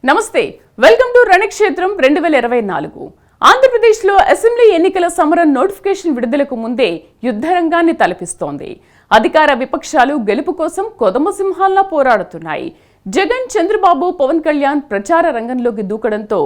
నమస్తే, welcome to రణక్షేత్రం 2024. ఆంధ్రప్రదేశ్లో assembly ఎన్నికల సమరం నోటిఫికేషన్ విడుదలకు ముందే యుద్ధరంగాన్ని తలపిస్తోంది. అధికార విపక్షాలు గెలుపు కోసం కొదమసింహాల్లా పోరాడుతున్నాయి. జగన్, చంద్రబాబు, పవన్ కళ్యాణ్ ప్రచార రంగంలోకి దూకడంతో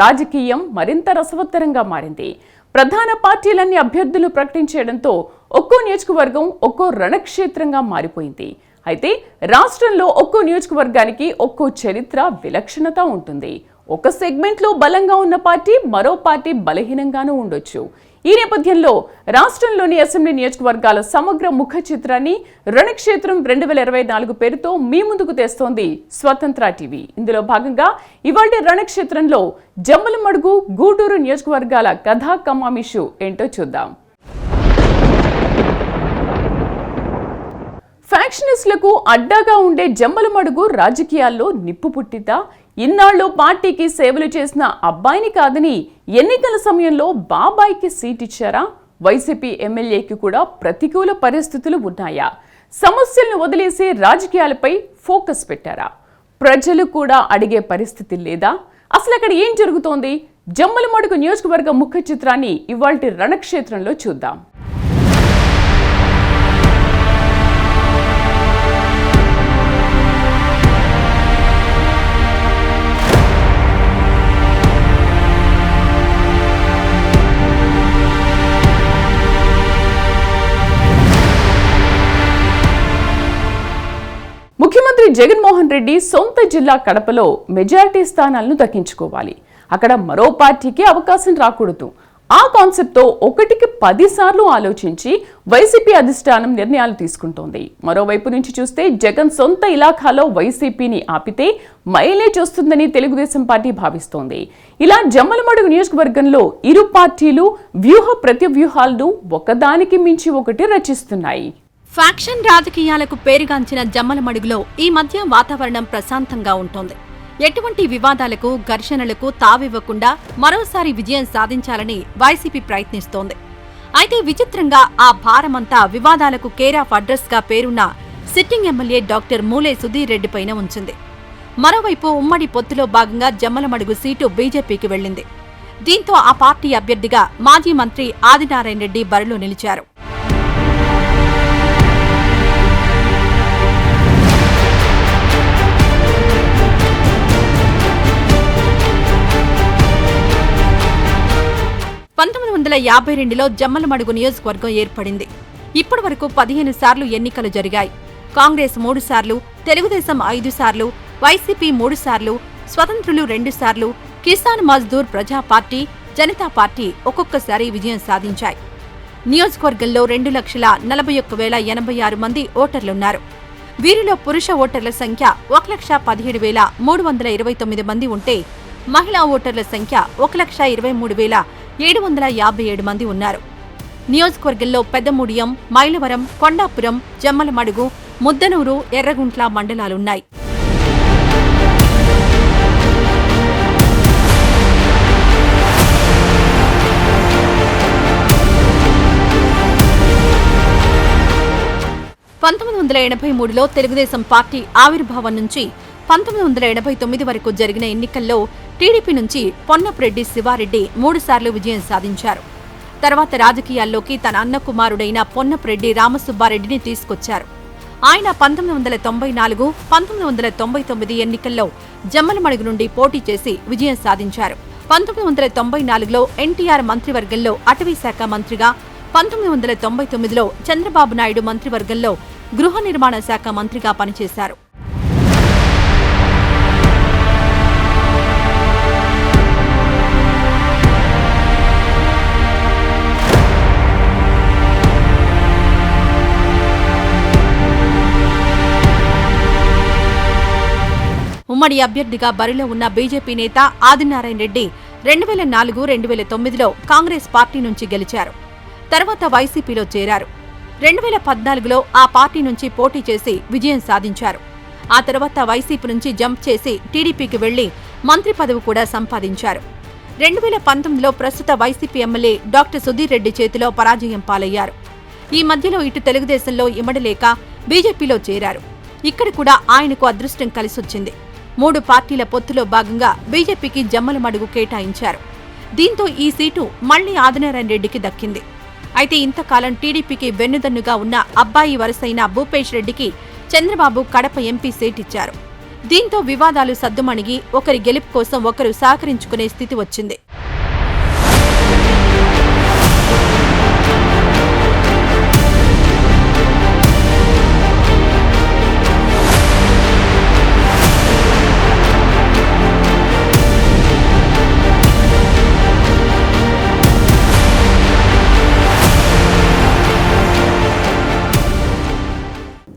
రాజకీయం మరింత రసవత్తరంగా మారింది. ప్రధాన పార్టీలన్నీ అభ్యర్థులు ప్రకటించడంతో ఒక్కో నియోజకవర్గం ఒక్కో రణక్షేత్రంగా మారిపోయింది. అయితే రాష్ట్రంలో ఒక్కో నియోజకవర్గానికి ఒక్కో చరిత్ర, విలక్షణత ఉంటుంది. ఒక సెగ్మెంట్లో బలంగా ఉన్న పార్టీ మరో పార్టీ బలహీనంగానూ ఉండొచ్చు. ఈ నేపథ్యంలో రాష్ట్రంలోని అసెంబ్లీ నియోజకవర్గాల సమగ్ర ముఖ చిత్రాన్ని రణక్షేత్రం 2024 పేరుతో మీ ముందుకు తెస్తోంది స్వతంత్ర టీవీ. ఇందులో భాగంగా ఇవాల్టి రణక్షేత్రంలో జమ్మలమడుగు, గూడూరు నియోజకవర్గాల కథా కమామిషు ఏంటో చూద్దాం. ఫ్యాక్షనిస్టులకు అడ్డాగా ఉండే జమ్మలమడుగు రాజకీయాల్లో నిప్పు పుట్టిత. ఇన్నాళ్ళు పార్టీకి సేవలు చేసిన అబ్బాయిని కాదని ఎన్నికల సమయంలో బాబాయికి సీట్ ఇచ్చారా? వైసీపీ ఎమ్మెల్యేకి కూడా ప్రతికూల పరిస్థితులు ఉన్నాయా? సమస్యలను వదిలేసి రాజకీయాలపై ఫోకస్ పెట్టారా? ప్రజలు కూడా అడిగే పరిస్థితి లేదా? అసలు అక్కడ ఏం జరుగుతోంది? జమ్మలమడుగు నియోజకవర్గ ముఖ చిత్రాన్ని ఇవాల్టి రణక్షేత్రంలో చూద్దాం. ముఖ్యమంత్రి జగన్మోహన్ రెడ్డి సొంత జిల్లా కడపలో మెజారిటీ స్థానాలను దక్కించుకోవాలి. అక్కడ మరో పార్టీకి అవకాశం రాకూడదు. ఆ కాన్సెప్ట్తో 1కి 10 సార్లు ఆలోచించి వైసీపీ అధిష్టానం నిర్ణయాలు తీసుకుంటోంది. మరోవైపు నుంచి చూస్తే జగన్ సొంత ఇలాఖాలో వైసీపీని ఆపితే మైలేజ్ వస్తుందని తెలుగుదేశం పార్టీ భావిస్తోంది. ఇలా జమ్మలమడుగు నియోజకవర్గంలో ఇరు పార్టీలు వ్యూహ ప్రతివ్యూహాలను ఒకదానికి మించి ఒకటి రచిస్తున్నాయి. ఫ్యాక్షన్ రాజకీయాలకు పేరుగాంచిన జమ్మలమడుగులో ఈ మధ్య వాతావరణం ప్రశాంతంగా ఉంటోంది. ఎటువంటి వివాదాలకు, ఘర్షణలకు తావివ్వకుండా మరోసారి విజయం సాధించాలని వైసీపీ ప్రయత్నిస్తోంది. అయితే విచిత్రంగా ఆ భారమంతా వివాదాలకు కేర్ ఆఫ్ అడ్రస్ గా పేరున్న sitting MLA doctor Mule Sudhir Reddy పైన ఉంచింది. మరోవైపు ఉమ్మడి పొత్తులో భాగంగా జమ్మలమడుగు సీటు బీజేపీకి వెళ్లింది. దీంతో ఆ పార్టీ అభ్యర్థిగా మాజీ మంత్రి ఆదినారాయణ రెడ్డి బరిలో నిలిచారు. లో జమ్మలమడుగు నియోజకవర్గం ఏర్పడింది. ఇప్పటి వరకు 15 సార్లు ఎన్నికలు జరిగాయి. కాంగ్రెస్ 3 సార్లు, తెలుగుదేశం 5 సార్లు, వైసీపీ 3 సార్లు, స్వతంత్రులు 2 సార్లు, కిసాన్ మజ్దూర్ ప్రజా పార్టీ, జనతా పార్టీ ఒక్కొక్కసారి విజయం సాధించాయి. నియోజకవర్గంలో 2,41,086 మంది ఓటర్లున్నారు. వీరిలో పురుష ఓటర్ల సంఖ్య 1,17,329 మంది ఉంటే మహిళా ఓటర్ల సంఖ్య 1,23,757 మంది ఉన్నారు. నియోజకవర్గంలో పెద్దముడియం, మైలవరం, కొండాపురం, జమ్మలమడుగు, ముద్దనూరు, ఎర్రగుంట్ల మండలాలున్నాయి. లో తెలుగుదేశం పార్టీ ఆవిర్భావం నుంచి 1989 వరకు జరిగిన ఎన్నికల్లో టీడీపీ నుంచి పొన్నప్రెడ్డి శివారెడ్డి 3 సార్లు విజయం సాధించారు. తర్వాత రాజకీయాల్లోకి తన అన్న కుమారుడైన పొన్నప్రెడ్డి రామసుబ్బారెడ్డిని తీసుకొచ్చారు. ఆయన 1994, 1999 ఎన్నికల్లో జమ్మలమడుగు నుండి పోటీ చేసి విజయం సాధించారు. 1994లో ఎన్టీఆర్ మంత్రివర్గంలో అటవీ శాఖ మంత్రిగా, 1999లో చంద్రబాబు నాయుడు మంత్రివర్గంలో గృహ నిర్మాణ శాఖ మంత్రిగా పనిచేశారు. ఉమ్మడి అభ్యర్థిగా బరిలో ఉన్న బీజేపీ నేత ఆదినారాయణ రెడ్డి 2004, 2009లో కాంగ్రెస్ పార్టీ నుంచి గెలిచారు. తర్వాత వైసీపీలో చేరారు. 2014లో ఆ పార్టీ నుంచి పోటీ చేసి విజయం సాధించారు. ఆ తర్వాత వైసీపీ నుంచి జంప్ చేసి టీడీపీకి వెళ్లి మంత్రి పదవి కూడా సంపాదించారు. 2019లో ప్రస్తుత YCP MLA doctor Sudheer Reddy చేతిలో పరాజయం పాలయ్యారు. ఈ మధ్యలో ఇటు తెలుగుదేశంలో ఇమడలేక బీజేపీలో చేరారు. ఇక్కడ కూడా ఆయనకు అదృష్టం కలిసొచ్చింది. 3 పార్టీల పొత్తులో భాగంగా బీజేపీకి జమ్మలమడుగు కేటాయించారు. దీంతో ఈ సీటు మళ్లీ ఆదినారాయణ రెడ్డికి దక్కింది. అయితే ఇంతకాలం టీడీపీకి వెన్నుదన్నుగా ఉన్న అబ్బాయి వరసైన భూపేష్ రెడ్డికి చంద్రబాబు కడప ఎంపీ సీట్ ఇచ్చారు. దీంతో వివాదాలు సద్దుమణిగి ఒకరి గెలుపు కోసం ఒకరు సహకరించుకునే స్థితి వచ్చింది.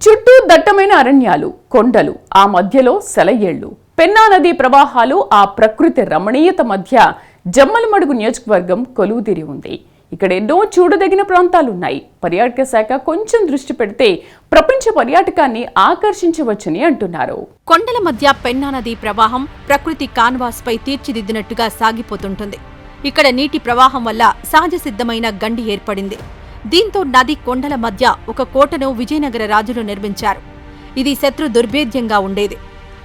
చుట్టూ దట్టమైన అరణ్యాలు, కొండలు, ఆ మధ్యలో సెలయేళ్లు, పెన్నా నదీ ప్రవాహాలు, ఆ ప్రకృతి రమణీయత మధ్య జమ్మలమడుగు నియోజకవర్గం కొలువుతీరి ఉంది. ఇక్కడ ఎన్నో చూడదగిన ప్రాంతాలున్నాయి. పర్యాటక శాఖ కొంచెం దృష్టి పెడితే ప్రపంచ పర్యాటకాన్ని ఆకర్షించవచ్చని అంటున్నారు. కొండల మధ్య పెన్నా నదీ ప్రవాహం ప్రకృతి కాన్వాస్ పై తీర్చిదిద్దినట్టుగా సాగిపోతుంటుంది. ఇక్కడ నీటి ప్రవాహం వల్ల సహజ సిద్ధమైన గండి ఏర్పడింది. దీంతో నది కొండల మధ్య ఒక కోటను విజయనగర రాజులు నిర్మించారు. ఇది శత్రు దుర్భేద్యంగా ఉండేది.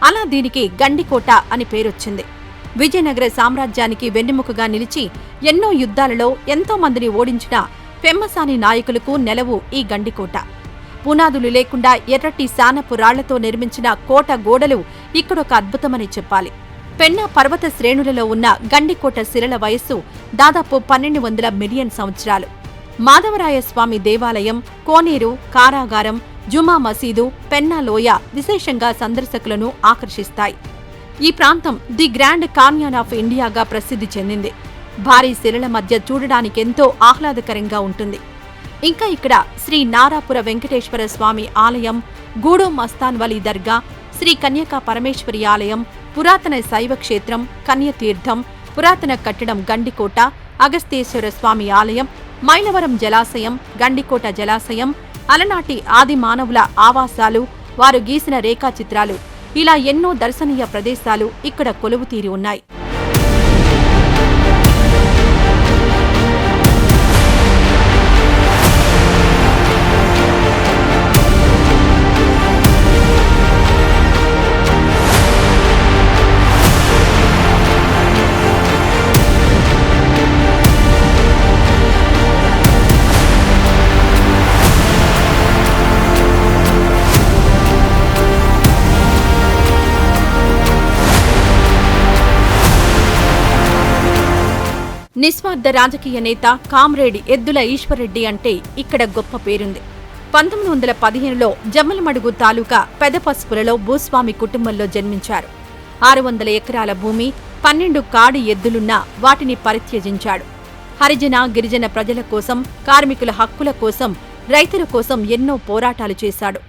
అలా దీనికి గండికోట అని పేరొచ్చింది. విజయనగర సామ్రాజ్యానికి వెన్నెముకగా నిలిచి ఎన్నో యుద్ధాలలో ఎంతో మందిని ఓడించిన పెమ్మసాని నాయకులకు నెలవు ఈ గండికోట. పునాదులు లేకుండా ఎర్రటి సానపు రాళ్లతో నిర్మించిన కోట గోడలు ఇక్కడొక అద్భుతమని చెప్పాలి. పెన్నా పర్వత శ్రేణులలో ఉన్న గండికోట శిలల వయస్సు దాదాపు 1200 మిలియన్ సంవత్సరాలు. మాధవరాయ స్వామి దేవాలయం, కోనేరు, కారాగారం, జుమా మసీదు, పెన్నా లోయ విశేషంగా సందర్శకులను ఆకర్షిస్తాయి. ఈ ప్రాంతం ది గ్రాండ్ కాన్యాన్ ఆఫ్ ఇండియాగా ప్రసిద్ధి చెందింది. భారీ శిలల మధ్య చూడడానికెంతో ఆహ్లాదకరంగా ఉంటుంది. ఇంకా ఇక్కడ శ్రీ నారాపుర వెంకటేశ్వర స్వామి ఆలయం, గూడో మస్తాన్ వలి దర్గా, శ్రీ కన్యకా పరమేశ్వరి ఆలయం, పురాతన శైవ క్షేత్రం కన్యతీర్థం, పురాతన కట్టడం గండికోట, అగస్తేశ్వర స్వామి ఆలయం, మైలవరం జలాశయం, గండికోట జలాశయం, అలనాటి ఆది మానవుల ఆవాసాలు, వారు గీసిన రేఖాచిత్రాలు, ఇలా ఎన్నో దర్శనీయ ప్రదేశాలు ఇక్కడ కొలువుతీరి ఉన్నాయి. నిస్వార్థ రాజకీయ నేత కామ్రేడ్ ఎద్దుల ఈశ్వర్రెడ్డి అంటే ఇక్కడ గొప్ప పేరుంది. 1915లో జమ్మలమడుగు తాలూకా పెదపసుపులలో భూస్వామి కుటుంబంలో జన్మించారు. 600 ఎకరాల భూమి, 12 కాడి ఎద్దులున్నా వాటిని పరిత్యజించాడు. హరిజన గిరిజన ప్రజల కోసం, కార్మికుల హక్కుల కోసం, రైతుల కోసం ఎన్నో పోరాటాలు చేశాడు.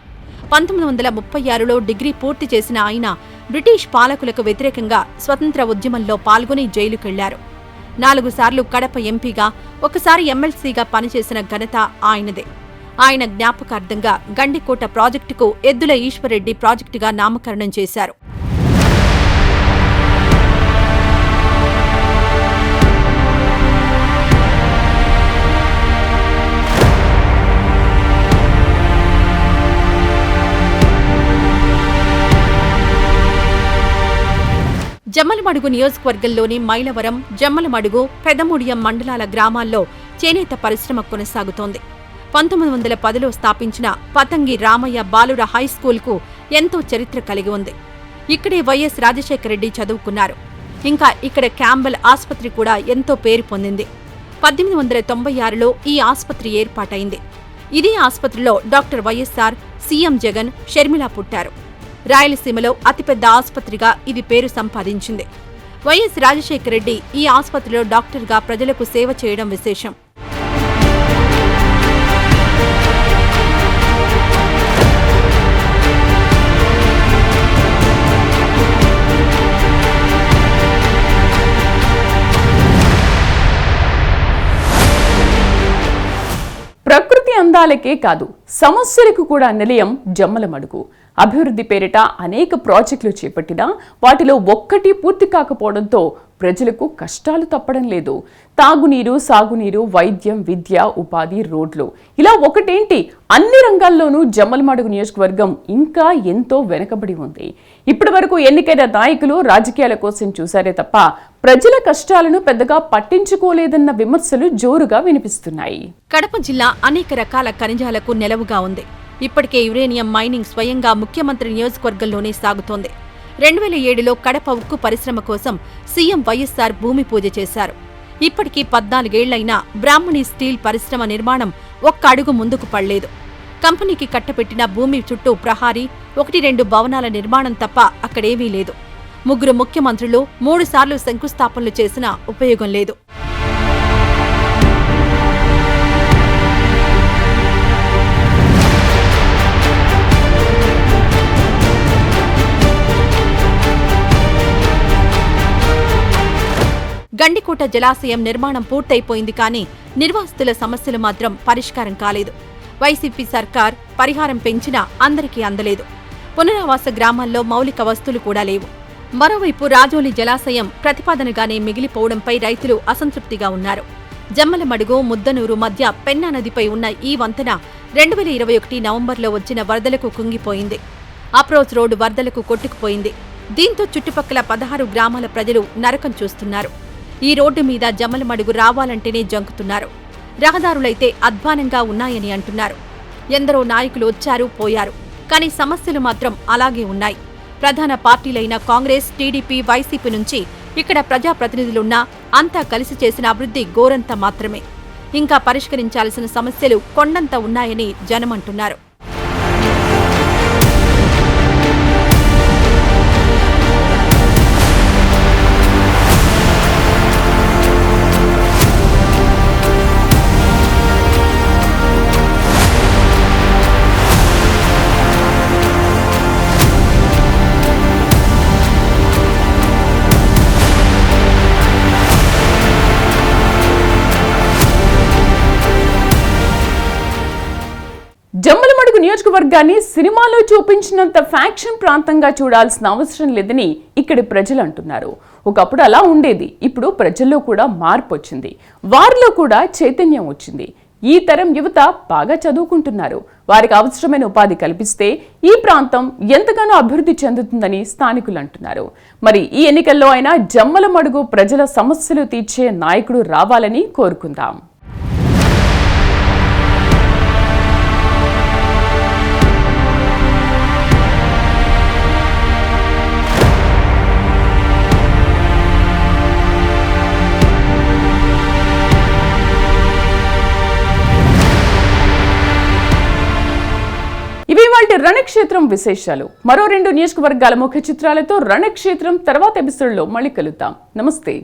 1936లో డిగ్రీ పూర్తి చేసిన ఆయన బ్రిటిష్ పాలకులకు వ్యతిరేకంగా స్వతంత్ర ఉద్యమంలో పాల్గొని జైలుకెళ్లారు. 4 సార్లు కడప ఎంపీగా, ఒకసారి ఎమ్మెల్సీగా పనిచేసిన ఘనత ఆయనదే. ఆయన జ్ఞాపకార్థంగా గండికోట ప్రాజెక్టుకు ఎద్దుల ఈశ్వర్రెడ్డి ప్రాజెక్టుగా నామకరణం చేశారు. జమ్మలమడుగు నియోజకవర్గంలోని మైలవరం, జమ్మలమడుగు, పెదముడియం మండలాల గ్రామాల్లో చేనేత పరిశ్రమ కొనసాగుతోంది. 1910లో స్థాపించిన పతంగి రామయ్య బాలుర హైస్కూల్కు ఎంతో చరిత్ర కలిగి ఉంది. ఇక్కడే వైఎస్ రాజశేఖరరెడ్డి చదువుకున్నారు. ఇంకా ఇక్కడ క్యాంబెల్ ఆసుపత్రి కూడా ఎంతో పేరు పొందింది. 1896లో ఈ ఆసుపత్రి ఏర్పాటైంది. ఇదే ఆసుపత్రిలో doctor YSR, CM Jagan, Sharmila పుట్టారు. రాయలసీమలో అతిపెద్ద ఆసుపత్రిగా ఇది పేరు సంపాదించింది. వైఎస్ రాజశేఖరరెడ్డి ఈ ఆసుపత్రిలో డాక్టర్గా ప్రజలకు సేవ చేయడం విశేషం. ప్రకృతి అందాలకే కాదు, సమస్యలకు కూడా నిలయం జమ్మలమడుగు. అభివృద్ధి పేరిట అనేక ప్రాజెక్టులు చేపట్టినా వాటిలో ఒక్కటి పూర్తి కాకపోవడంతో ప్రజలకు కష్టాలు తప్పడం లేదు. తాగునీరు, సాగునీరు, వైద్యం, విద్య, ఉపాధి, రోడ్లు ఇలా ఒకటేంటి అన్ని రంగాల్లోనూ జమ్మలమడుగు నియోజకవర్గం ఇంకా ఎంతో వెనకబడి ఉంది. ఇప్పటి వరకు ఎన్నికైన నాయకులు రాజకీయాల కోసం చూశారే తప్ప ప్రజల కష్టాలను పెద్దగా పట్టించుకోలేదన్న విమర్శలు జోరుగా వినిపిస్తున్నాయి. కడప జిల్లా అనేక రకాల ఖనిజాలకు నెలవుగా ఉంది. ఇప్పటికే యురేనియం మైనింగ్ స్వయంగా ముఖ్యమంత్రి నియోజకవర్గంలోనే సాగుతోంది. 2007లో కడప ఉక్కు పరిశ్రమ కోసం సీఎం వైఎస్ఆర్ భూమి పూజ చేశారు. ఇప్పటికీ 14 ఏళ్లైనా బ్రాహ్మణి స్టీల్ పరిశ్రమ నిర్మాణం ఒక్క అడుగు ముందుకు పడలేదు. కంపెనీకి కట్టపెట్టిన భూమి చుట్టూ ప్రహారీ, 1-2 భవనాల నిర్మాణం తప్ప అక్కడేమీ లేదు. 3 ముఖ్యమంత్రులు 3 సార్లు శంకుస్థాపనలు చేసినా ఉపయోగం లేదు. గండికోట జలాశయం నిర్మాణం పూర్తయిపోయింది కానీ నిర్వాసితుల సమస్యలు మాత్రం పరిష్కారం కాలేదు. వైసీపీ సర్కార్ పరిహారం పెంచినా అందరికీ అందలేదు. పునరావాస గ్రామాల్లో మౌలిక వస్తువులు కూడా లేవు. మరోవైపు రాజోలి జలాశయం ప్రతిపాదనగానే మిగిలిపోవడంపై రైతులు అసంతృప్తిగా ఉన్నారు. జమ్మలమడుగు, ముద్దనూరు మధ్య పెన్నా నదిపై ఉన్న ఈ వంతెన 2021 నవంబర్లో వచ్చిన వరదలకు కుంగిపోయింది. అప్రోచ్ రోడ్డు వరదలకు కొట్టుకుపోయింది. దీంతో చుట్టుపక్కల 16 గ్రామాల ప్రజలు నరకం చూస్తున్నారు. ఈ రోడ్డు మీద జమ్మలమడుగు రావాలంటేనే జంకుతున్నారు. రహదారులైతే అధ్వానంగా ఉన్నాయని అంటున్నారు. ఎందరో నాయకులు వచ్చారు, పోయారు. కానీ సమస్యలు మాత్రం అలాగే ఉన్నాయి. ప్రధాన పార్టీలైన కాంగ్రెస్, టీడీపీ, వైసీపీ నుంచి ఇక్కడ ప్రజాప్రతినిధులున్నా అంతా కలిసి చేసిన అభివృద్ధి గోరంత మాత్రమే. ఇంకా పరిష్కరించాల్సిన సమస్యలు కొండంత ఉన్నాయని జనమంటున్నారు. జమ్మలమడుగు నియోజకవర్గాన్ని సినిమాలో చూపించినంత ఫ్యాక్షన్ ప్రాంతంగా చూడాల్సిన అవసరం లేదని ఇక్కడి ప్రజలు అంటున్నారు. ఒకప్పుడు అలా ఉండేది. ఇప్పుడు ప్రజల్లో కూడా మార్పు వచ్చింది. వారిలో కూడా చైతన్యం వచ్చింది. ఈ తరం యువత బాగా చదువుకుంటున్నారు. వారికి అవసరమైన ఉపాధి కల్పిస్తే ఈ ప్రాంతం ఎంతగానో అభివృద్ధి చెందుతుందని స్థానికులు అంటున్నారు. మరి ఈ ఎన్నికల్లో అయినా జమ్మలమడుగు ప్రజల సమస్యలు తీర్చే నాయకుడు రావాలని కోరుకుందాం. ఇవాల్టి రణక్షేత్రం విశేషాలు. మరో 2 నియోజకవర్గాల ముఖ్య చిత్రాలతో రణక్షేత్రం తర్వాత ఎపిసోడ్లో మళ్ళీ కలుద్దాం. నమస్తే.